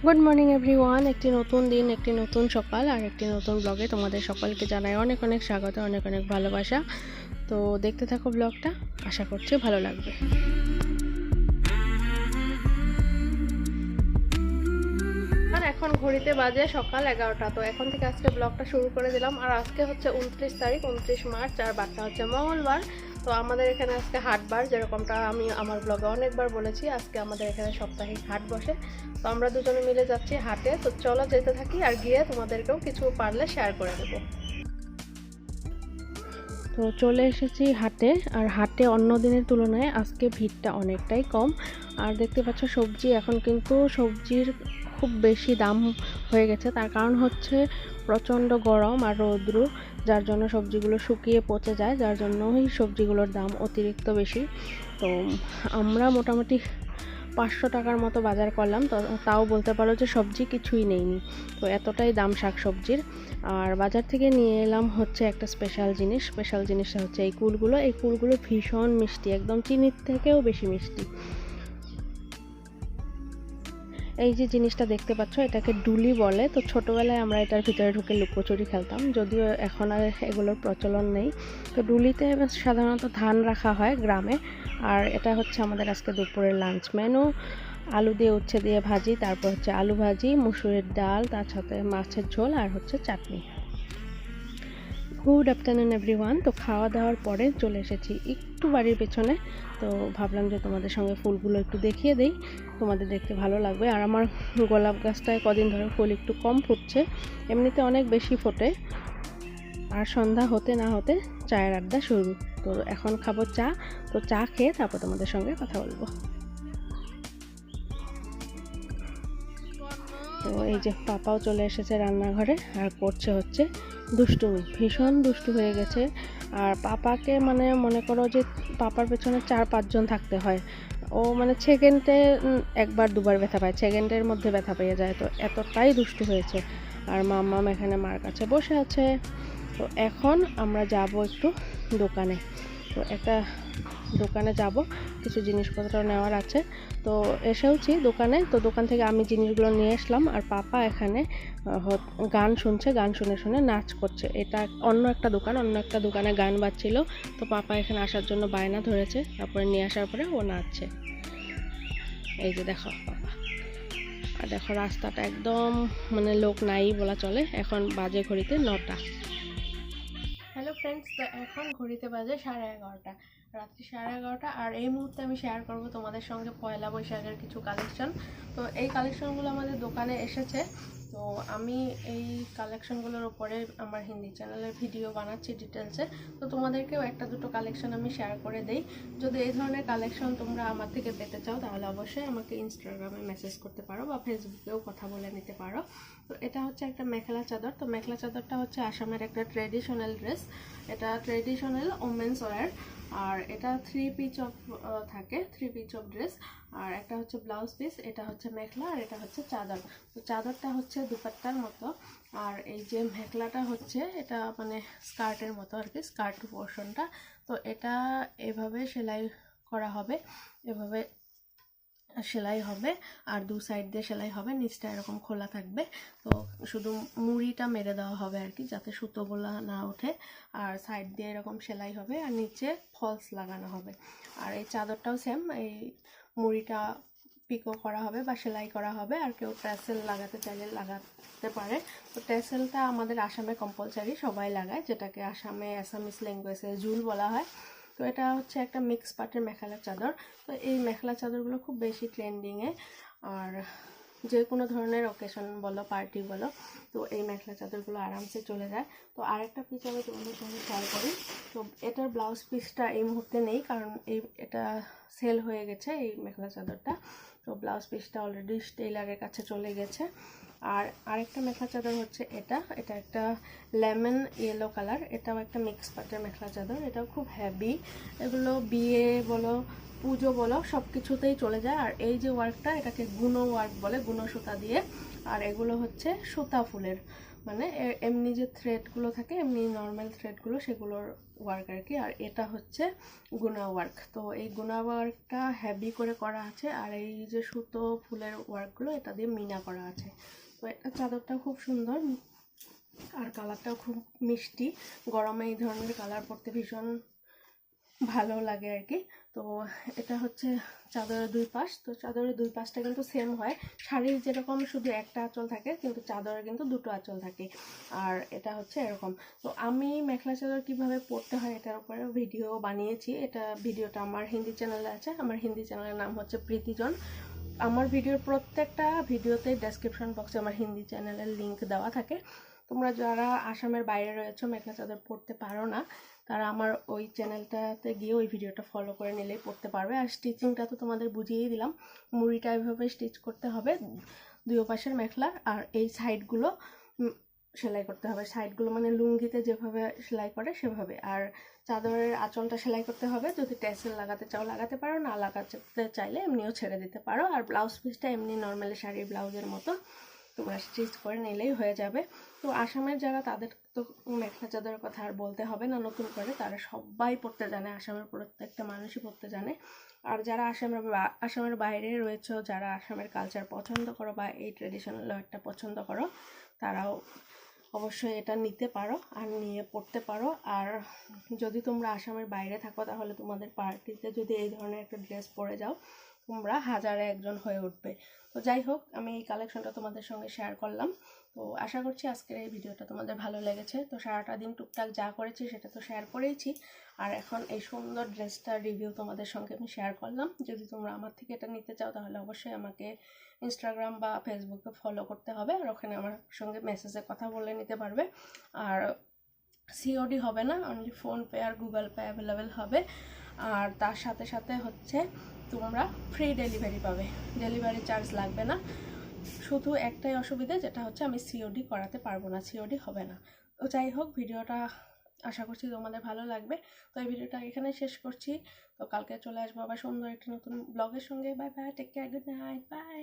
Good morning everyone. একটি নতুন দিন, একটি নতুন সকাল আর একটি নতুন ব্লগে তোমাদের সকলকে জানাই অনেক অনেক স্বাগত, অনেক অনেক ভালোবাসা। তো দেখতে থাকো ব্লগটা, আশা করছি ভালো লাগবে। আর এখন ঘড়িতে বাজে সকাল 11টা। তো এখন থেকে আজকে ব্লগটা শুরু করে দিলাম। আর আজকে হচ্ছে 29 তারিখ, 29 মার্চ, আর বারটা হচ্ছে মঙ্গলবার। তো আমাদের এখানে আজকে হাটবার, যেরকমটা আমি আমার ব্লগে অনেকবার বলেছি, আজকে আমাদের এখানে সাপ্তাহিক হাট বসে। তো আমরা দুজনে মিলে যাচ্ছি হাটে। তো চলো যেতে থাকি, আর গিয়ে তোমাদেরকেও কিছু পারলে শেয়ার করে দেবো। তো চলে এসেছি হাটে। আর হাটে অন্য দিনের তুলনায় আজকে ভিড়টা অনেকটাই কম। আর দেখতে পাচ্ছ সবজি, এখন কিন্তু সবজির খুব বেশি দাম হয়ে গেছে। তার কারণ হচ্ছে প্রচণ্ড গরম আর রৌদ্র, যার জন্য সবজিগুলো শুকিয়ে পচে যায়, যার জন্যই সবজিগুলোর দাম অতিরিক্ত বেশি। তো আমরা মোটামুটি 500 টাকার মতো বাজার করলাম। তো তাও বলতে পারো যে সবজি কিছুই নেইনি। তো এতটাই দাম শাক সবজির। আর বাজার থেকে নিয়ে এলাম হচ্ছে একটা স্পেশাল জিনিসটা হচ্ছে এই কুলগুলো ভীষণ মিষ্টি, একদম চিনির থেকেও বেশি মিষ্টি। এই যে জিনিসটা দেখতে পাচ্ছ, এটাকে ডুলি বলে। তো ছোটোবেলায় আমরা এটার ভিতরে ঢুকে লুকোচুরি খেলতাম, যদিও এখন আর এগুলোর প্রচলন নেই। তো ডুলিতে সাধারণত ধান রাখা হয় গ্রামে। আর এটা হচ্ছে আমাদের আজকে দুপুরের লাঞ্চ মেনু। আলু দিয়ে উচ্ছে দিয়ে ভাজি, তারপর হচ্ছে আলু ভাজি, মুসুরির ডাল, তার সাথে মাছের ঝোল, আর হচ্ছে চাটনি। Good afternoon everyone. তো খাওয়া দাওয়ার পরে চলে এসেছি একটু বাড়ির পেছনে। তো ভাবলাম যে তোমাদের সঙ্গে ফুলগুলো একটু দেখিয়ে দেই, তোমাদের দেখতে ভালো লাগবে। আর আমার গোলাপ গাছটায় কদিন ধরে ফুল একটু কম ফুটছে, এমনিতে অনেক বেশি ফোটে। আর সন্ধ্যা হতে না হতে চায়ের আড্ডা শুরু। তো এখন খাবো চা। তো চা খেয়ে তারপর তোমাদের সঙ্গে কথা বলবো। তো এই যে পাপাও চলে এসেছে রান্নাঘরে, আর করছে হচ্ছে দুষ্টুমি, ভীষণ দুষ্টু হয়ে গেছে। আর পাপাকে মানে মনে করো যে পাপার পেছনে 4-5 জন থাকতে হয়। ও মানে সেকেন্ডে একবার দুবার ব্যথা পায়, সেকেন্ডের মধ্যে ব্যথা পেয়ে যায়। তো এতটাই দুষ্টু হয়েছে। আর মাম্মাম এখানে মার কাছে বসে আছে। তো এখন আমরা যাব একটু দোকানে। তো একটা দোকানে যাব, কিছু জিনিসপত্র নেওয়ার আছে। তো এসেওছি দোকানে। তো দোকান থেকে আমি জিনিসগুলো নিয়ে আসলাম। আর পাপা এখানে গান শুনছে, গান শুনে শুনে নাচ করছে। এটা অন্য একটা দোকানে গান বাজছিল। তো পাপা এখানে আসার জন্য বায়না ধরেছে, তারপরে নিয়ে আসার পরে ও নাচছে। এই যে দেখো পাপা। আর দেখো রাস্তাটা একদম মানে লোক নাই বলা চলে। এখন বাজে ঘড়িতে 9টা। হ্যালো ফ্রেন্ডস, তো এখন ঘড়িতে বাজে 11:30, রাত্রি 11:30। আর এই মুহূর্তে আমি শেয়ার করব তোমাদের সঙ্গে পয়লা বৈশাখের কিছু কালেকশন। তো এই কালেকশনগুলো আমাদের দোকানে এসেছে। তো আমি এই কালেকশনগুলোর উপরে আমার হিন্দি চ্যানেলের ভিডিও বানাচ্ছি ডিটেলসে। তো তোমাদেরকেও একটা দুটো কালেকশন আমি শেয়ার করে দেই। যদি এই ধরনের কালেকশন তোমরা আমার থেকে পেতে চাও, তাহলে অবশ্যই আমাকে ইনস্টাগ্রামে মেসেজ করতে পারো বা ফেসবুকেও কথা বলে নিতে পারো। তো এটা হচ্ছে একটা মেখেলা চাদর। তো মেখেলা চাদরটা হচ্ছে আসামের একটা ট্রেডিশনাল ড্রেস। এটা ট্রেডিশনাল ওমেন্স ওয়্যার। আর এটা 3 পিচ অফ থাকে, 3 পিচ অফ ড্রেস। আর একটা হচ্ছে ব্লাউজ পিস, এটা হচ্ছে মেখলা, আর এটা হচ্ছে চাদর। তো চাদরটা হচ্ছে দুপাট্টার মতো। আর এই যে মেখলাটা হচ্ছে এটা মানে স্কার্টের মতো আর কি, স্কার্ট পোর্শনটা। তো এটা এভাবে সেলাই করা হবে, এভাবে সেলাই হবে। আর দু সাইড দিয়ে সেলাই হবে, নিচটা এরকম খোলা থাকবে। তো শুধু মুড়িটা মেরে দেওয়া হবে আর কি, যাতে সুতোগুলো না ওঠে। আর সাইড দিয়ে এরকম সেলাই হবে, আর নিচে ফলস লাগানো হবে। আর এই চাদরটাও সেম, এই মুড়িটা পিকো করা হবে বা সেলাই করা হবে। আর কেউ ট্যাসেল লাগাতে চাইলে লাগাতে পারে। তো ট্যাসেলটা আমাদের আসামে কম্পালসারি, সবাই লাগায়, যেটাকে আসামে অ্যাসামিস ল্যাঙ্গুয়েজে জুল বলা হয়। তো এটা হচ্ছে একটা মিক্স পাটের মেখেলা চাদর। তো এই মেখেলা চাদরগুলো খুব বেশি ট্রেন্ডিংয়ে। আর যে কোনো ধরনের অকেশন বলো, পার্টি বলো, তো এই মেখেলা চাদরগুলো আরামসে চলে যায়। তো আরেকটা পিস আমি তোমাদের সঙ্গে শেয়ার করি। তো এটার ব্লাউজ পিসটা এই মুহূর্তে নেই, কারণ এটা সেল হয়ে গেছে এই মেখেলা চাদরটা। তো ব্লাউজ পিসটা অলরেডি টেইলারের কাছে চলে গেছে। আর আরেকটা মেখেলা চাদর হচ্ছে এটা একটা লেমন ইয়েলো কালার। এটাও একটা মিক্স পাটের মেখেলা চাদর। এটাও খুব হেভি। এগুলো বিয়ে বলো, পুজো বলো, সব কিছুতেই চলে যায়। আর এই যে ওয়ার্কটা, এটাকে গুনো ওয়ার্ক বলে, গুনো সুতা দিয়ে। আর এগুলো হচ্ছে সুতা ফুলের মানে এমনি যে থ্রেডগুলো থাকে, এমনি নর্মাল থ্রেডগুলো, সেগুলোর ওয়ার্ক আর কি। আর এটা হচ্ছে গুনা ওয়ার্ক। তো এই গুনা ওয়ার্কটা হেভি করে করা আছে, আর এই যে সুতো ফুলের ওয়ার্কগুলো এটা দিয়ে মিনা করা আছে। তো এটা চাদরটা খুব সুন্দর, আর কালারটাও খুব মিষ্টি। গরমে এই ধরনের কালার পরতে ভীষণ ভালো লাগে আর কি। তো এটা হচ্ছে চাদরের দুই পাশ। তো চাদরের দুই পাশটা কিন্তু সেম হয়, শাড়ির যেরকম শুধু একটা আঁচল থাকে, কিন্তু চাদরের কিন্তু দুটো আঁচল থাকে। আর এটা হচ্ছে এরকম। তো আমি মেখলা চাদর কিভাবে পরতে হয় এটার উপরে ভিডিও বানিয়েছি। ভিডিওটা আমার হিন্দি চ্যানেলে আছে। আমার হিন্দি চ্যানেলের নাম হচ্ছে প্রীতিজন। আমার ভিডিওর প্রত্যেকটা ভিডিওতে ডেসক্রিপশন বক্সে আমার হিন্দি চ্যানেলের লিঙ্ক দেওয়া থাকে। তোমরা যারা আসামের বাইরে রয়েছো, মেখলা চাদর পরতে পারো না, তারা আমার ওই চ্যানেলটাতে গিয়ে ওই ভিডিওটা ফলো করে নিলেই পড়তে পারবে। আর স্টিচিংটা তো তোমাদের বুঝিয়েই দিলাম, মুড়িটা এভাবে স্টিচ করতে হবে দুই পাশের মেখলার, আর এই সাইডগুলো সেলাই করতে হবে। সাইডগুলো মানে লুঙ্গিতে যেভাবে সেলাই করে সেভাবে। আর চাদরের আঁচলটা সেলাই করতে হবে, যদি ট্যাসেল লাগাতে চাও লাগাতে পারো, না লাগাতে চাইলে এমনিও ছেড়ে দিতে পারো। আর ব্লাউজ পিসটা এমনি নর্মালি শাড়ির ব্লাউজের মতো তোমরা স্টিচ করে নিলেই হয়ে যাবে। তো আসামের যারা, তাদের তো মেখলা চাদরের কথা আর বলতে হবে না নতুন করে, তারা সবাই পড়তে জানে, আসামের প্রত্যেকটা মানুষই পড়তে জানে। আর যারা আসামের বাইরে রয়েছে, যারা আসামের কালচার পছন্দ করো বা এই ট্রেডিশনাল ওয়ারটা পছন্দ করো, তারাও অবশ্যই এটা নিতে পারো আর নিয়ে পড়তে পারো। আর যদি তোমরা আসামের বাইরে থাকো, তাহলে তোমাদের পার্টিতে যদি এই ধরনের একটা ড্রেস পরে যাও, তোমরা হাজারে একজন হয়ে উঠবে। তো যাই হোক, আমি এই কালেকশনটা তোমাদের সঙ্গে শেয়ার করলাম। তো আশা করছি আজকের এই ভিডিওটা তোমাদের ভালো লেগেছে। তো সারাটা দিন টুকটাক যা করেছি সেটা তো শেয়ার করেইছি, আর এখন এই সুন্দর ড্রেসটার রিভিউ তোমাদের সঙ্গে আমি শেয়ার করলাম। যদি তোমরা আমার থেকে এটা নিতে চাও, তাহলে অবশ্যই আমাকে ইনস্টাগ্রাম বা ফেসবুকে ফলো করতে হবে, আর ওখানে আমার সঙ্গে মেসেজে কথা বলে নিতে পারবে। আর সিওডি হবে না, অনলি ফোনপে আর গুগল পে অ্যাভেলেবেল হবে। আর তার সাথে সাথে হচ্ছে তোমরা ফ্রি ডেলিভারি পাবে, ডেলিভারি চার্জ লাগবে না। শুধু একটাই অসুবিধা, যেটা হচ্ছে আমি সিওডি করাতে পারবো না, সিওডি হবে না। তো যাই হোক, ভিডিওটা আশা করছি তোমাদের ভালো লাগবে। তো এই ভিডিওটা এখানে শেষ করছি। তো কালকে চলে আসবো আবার সুন্দর একটা নতুন ব্লগের সঙ্গে। Bye bye, take care, good night, by.